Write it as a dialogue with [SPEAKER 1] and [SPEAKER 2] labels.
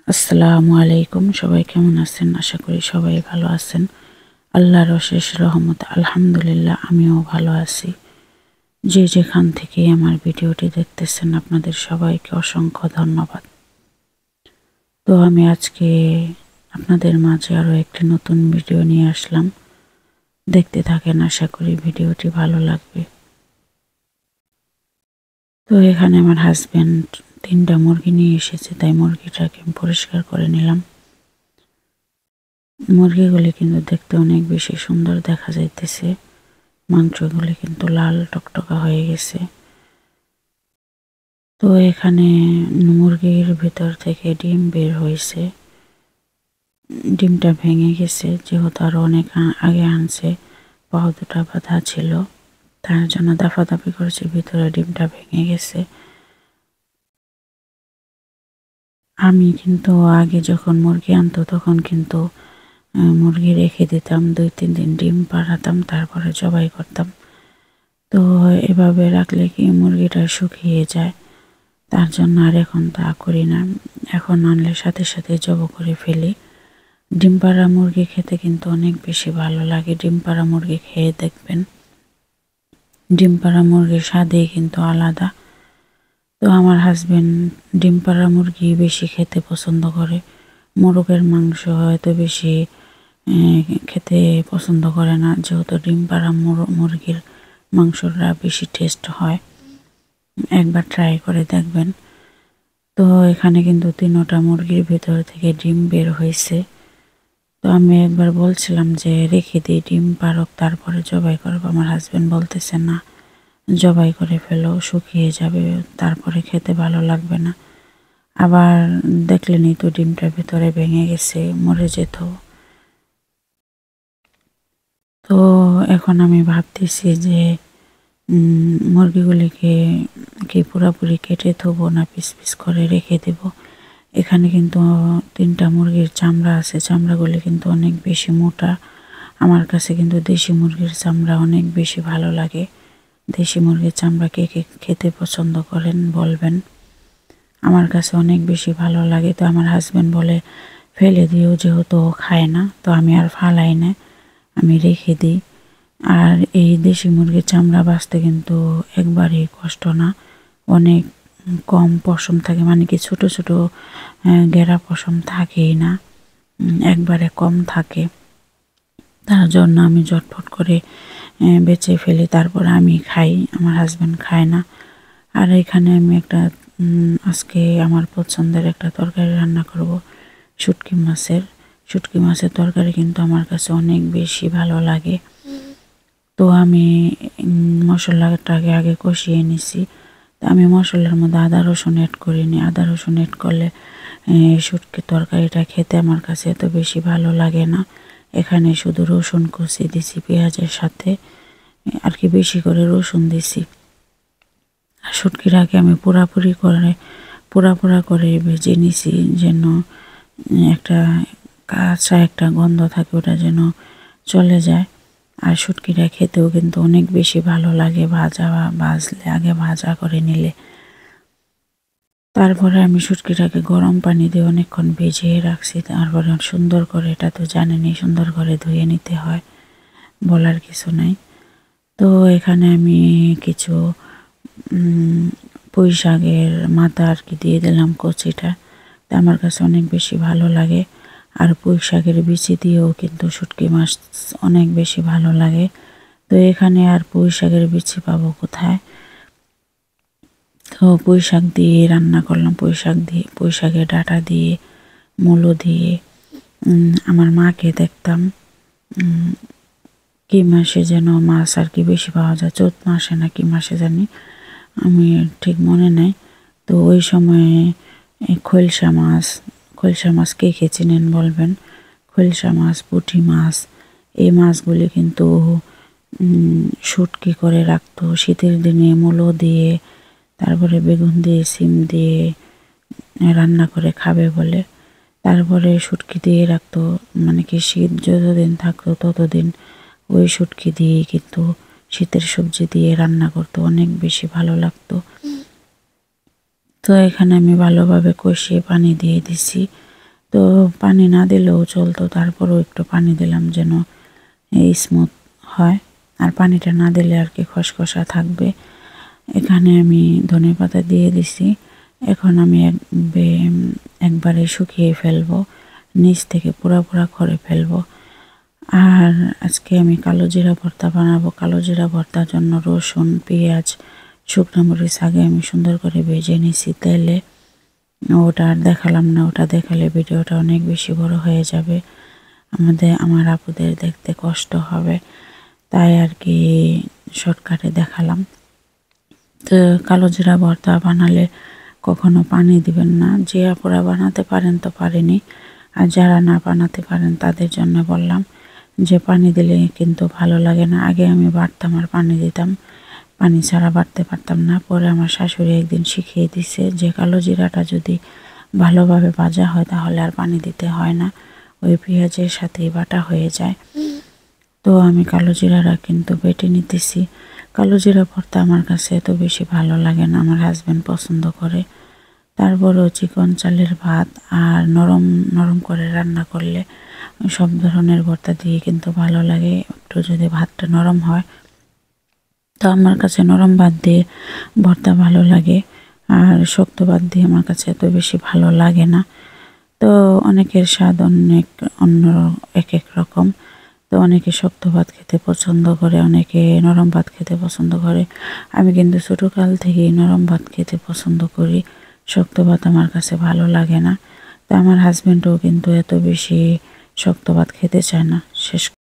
[SPEAKER 1] আসসালামু আলাইকুম। সবাই কেমন আছেন? আশা করি সবাই ভালো আছেন। আল্লাহর অশেষ রহমত, আলহামদুলিল্লাহ আমিও ভালো আছি। যে যেখান থেকে আমার ভিডিওটি দেখতেছেন আপনাদের সবাইকে অসংখ্য ধন্যবাদ। তো আমি আজকে আপনাদের মাঝে আরও একটি নতুন ভিডিও নিয়ে আসলাম। দেখতে থাকেন, আশা করি ভিডিওটি ভালো লাগবে। তো এখানে আমার হাজব্যান্ড 3টা মুরগি নিয়ে এসেছে, তাই মুরগিটাকে আমি পরিষ্কার করে নিলাম। মুরগিগুলি কিন্তু দেখতে অনেক বেশি সুন্দর দেখা যাইতেছে। মাংসগুলি কিন্তু লাল টকটকা হয়ে গেছে। তো এখানে মুরগির ভিতর থেকে ডিম বের হয়েছে। ডিমটা ভেঙে গেছে, যেহেতু আরো অনেক আগে আনছে, পাও দুটা বাঁধা ছিল, তার জন্য দাফাদাফি করেছে, ভিতরে ডিমটা ভেঙে গেছে। আমি কিন্তু আগে যখন মুরগি আনতো তখন কিন্তু মুরগি রেখে দিতাম, 2-3 দিন ডিম পাড়াতাম, তারপরে জবাই করতাম। তো এভাবে রাখলে কি মুরগিটা শুকিয়ে যায়, তার জন্য আর এখন তা করি না। এখন আনলে সাথে সাথে জবাই করে ফেলি। ডিম পাড়া মুরগি খেতে কিন্তু অনেক বেশি ভালো লাগে। ডিম পাড়া মুরগি খেয়ে দেখবেন, ডিম পাড়া মুরগির স্বাদই কিন্তু আলাদা। তো আমার হাজবেন্ড ডিম পাড়া মুরগি বেশি খেতে পছন্দ করে। মোরগের মাংস হয়তো বেশি খেতে পছন্দ করে না, যেহেতু ডিম পাড়া মুরগির মাংসটা বেশি টেস্ট হয়। একবার ট্রাই করে দেখবেন। তো এখানে কিন্তু 3টা মুরগির ভিতর থেকে ডিম বের হয়েছে। তো আমি একবার বলছিলাম যে রেখে দিই, ডিম পারক, তারপরে জবাই করবো। আমার হাজবেন্ড বলতেছে না, জবাই করে ফেলো, শুকিয়ে যাবে, তারপরে খেতে ভালো লাগবে না। আবার দেখলেনই তো ডিমটার ভিতরে ভেঙে গেছে, মরে যেত। তো এখন আমি ভাবতেছি যে মুরগিগুলিকে কি পুরোপুরি কেটে থবো না পিস পিস করে রেখে দেব। এখানে কিন্তু 3টা মুরগির চামড়া আছে, চামড়াগুলি কিন্তু অনেক বেশি মোটা। আমার কাছে কিন্তু দেশি মুরগির চামড়া অনেক বেশি ভালো লাগে। দেশি মুরগির চামড়া কে কে খেতে পছন্দ করেন বলবেন। আমার কাছে অনেক বেশি ভালো লাগে। তো আমার হাজব্যান্ড বলে ফেলে দিও, যেহেতু খায় না, তো আমি আর ফালাই না, আমি রেখে দিই। আর এই দেশি মুরগির চামড়া বাছতে কিন্তু একবারেই কষ্ট না, অনেক কম পশম থাকে, মানে কি ছোট ছোট গেরা পশম থাকেই না, একবারে কম থাকে। তার জন্য আমি ঝটফট করে বেছে ফেলি, তারপর আমি খাই, আমার হাজব্যান্ড খায় না। আর এখানে আমি আজকে আমার পছন্দের একটা তরকারি রান্না করব, শুটকি মাছের তরকারি কিন্তু আমার কাছে অনেক বেশি ভালো লাগে। তো আমি মশলাটাকে আগে কষিয়ে নিছি। আমি মশলার মধ্যে আদা রসুন অ্যাড করিনি। আদা রসুন অ্যাড করলে শুটকি তরকারিটা খেতে আমার কাছে এত বেশি ভালো লাগে না। এখানে শুধু রসুন কুচি দিছি পেঁয়াজের সাথে, আর কি বেশি করে রসুন দিছি। আর শুটকিটাকে আমি পুরা করে ভেজে নিছি, যেন একটা কাঁচা একটা গন্ধ থাকে, ওটা যেন চলে যায়। আর শুটকিটা খেতেও কিন্তু অনেক বেশি ভালো লাগে ভাজলে, আগে ভাজা করে নিলে। তারপরে আমি শুটকিটাকে গরম পানি দিয়ে অনেকক্ষণ ভিজিয়ে রাখছি। তারপরে সুন্দর করে, এটা তো জানেনই, সুন্দর করে ধুয়ে নিতে হয়, বলার কিছু নাই। তো এখানে আমি কিছু পুঁই শাকের মাথা আর কি দিয়ে দিলাম, কচিটা। তা আমার কাছে অনেক বেশি ভালো লাগে। আর পুঁই শাকের বিচি দিয়েও কিন্তু শুটকি মাছ অনেক বেশি ভালো লাগে। তো এখানে আর পুঁই শাকের বিচি পাবো কোথায়? তো পুঁই শাক দিয়ে রান্না করলাম, পুঁই শাকের ডাঁটা দিয়ে, মূলো দিয়ে। আমার মাকে দেখতাম কি মাসে যেন মাছ আর কি বেশি পাওয়া যায়, চৈত মাসে না কি মাসে জানি, আমি ঠিক মনে নাই। তো ওই সময়ে খৈলসা মাছ কে কে চিনেন বলবেন। খৈলসা মাছ, পুঁটি মাছ, এই মাছগুলি কিন্তু শুটকি করে রাখতো শীতের দিনে, মূলো দিয়ে, তারপরে বেগুন দিয়ে, সিম দিয়ে রান্না করে খাবে বলে। তারপরে শুটকি দিয়ে রাখতো, মানে কি শীত যতদিন থাকতো ততদিন ওই শুটকি দিয়ে কিন্তু শীতের সবজি দিয়ে রান্না করতো, অনেক বেশি ভালো লাগতো। তো এখানে আমি ভালোভাবে কষিয়ে পানি দিয়ে দিছি। তো পানি না দিলেও চলতো, তারপরেও একটু পানি দিলাম যেন স্মুথ হয়, আর পানিটা না দিলে আর কি খসখসা থাকবে। এখানে আমি ধনেপাতা দিয়ে দিছি। এখন আমি একবারে শুকিয়ে ফেলবো, নিচ থেকে পুরা করে ফেলবো। আর আজকে আমি কালো জিরা ভর্তা বানাবো। কালো জিরা ভর্তার জন্য রসুন, পেঁয়াজ, শুকনো মরিচ আগে আমি সুন্দর করে ভেজে নিছি তেলে। ওটা আর দেখালাম না, ওটা দেখালে ভিডিওটা অনেক বেশি বড় হয়ে যাবে, আমার আপুদের দেখতে কষ্ট হবে, তাই আর কি শর্টকাটে দেখালাম। তো কালো জিরা ভর্তা বানালে কখনো পানি দিবেন না। যে আপুরা বানাতে পারেন তো পারেনি, আর যারা না বানাতে পারেন তাদের জন্য বললাম যে পানি দিলে কিন্তু ভালো লাগে না। আগে আমি বাটতাম আর পানি দিতাম, পানি ছাড়া বাটতে পারতাম না। পরে আমার শাশুড়ি একদিন শিখিয়ে দিছে যে কালো জিরাটা যদি ভালোভাবে ভাজা হয় তাহলে আর পানি দিতে হয় না, ওই পেঁয়াজের সাথেই বাটা হয়ে যায়। তো আমি কালো জিরাটা কিন্তু বেটে নিতেছি। কালো জিরা ভর্তা আমার কাছে এত বেশি ভালো লাগে না, আমার হাজব্যান্ড পছন্দ করে। তারপরেও চিকন চালের ভাত আর নরম নরম করে রান্না করলে সব ধরনের ভর্তা দিয়ে কিন্তু ভালো লাগে, একটু যদি ভাতটা নরম হয়। তো আমার কাছে নরম ভাত দিয়ে ভর্তা ভালো লাগে, আর শক্ত ভাত দিয়ে আমার কাছে এত বেশি ভালো লাগে না। তো অনেকের স্বাদ অন্য এক এক রকম। তো অনেকে শক্ত ভাত খেতে পছন্দ করে, অনেকে নরম ভাত খেতে পছন্দ করে। আমি কিন্তু ছোটোকাল থেকেই নরম ভাত খেতে পছন্দ করি, শক্ত ভাত আমার কাছে ভালো লাগে না। তো আমার হাজব্যান্ডও কিন্তু এত বেশি শক্ত ভাত খেতে চায় না। শেষ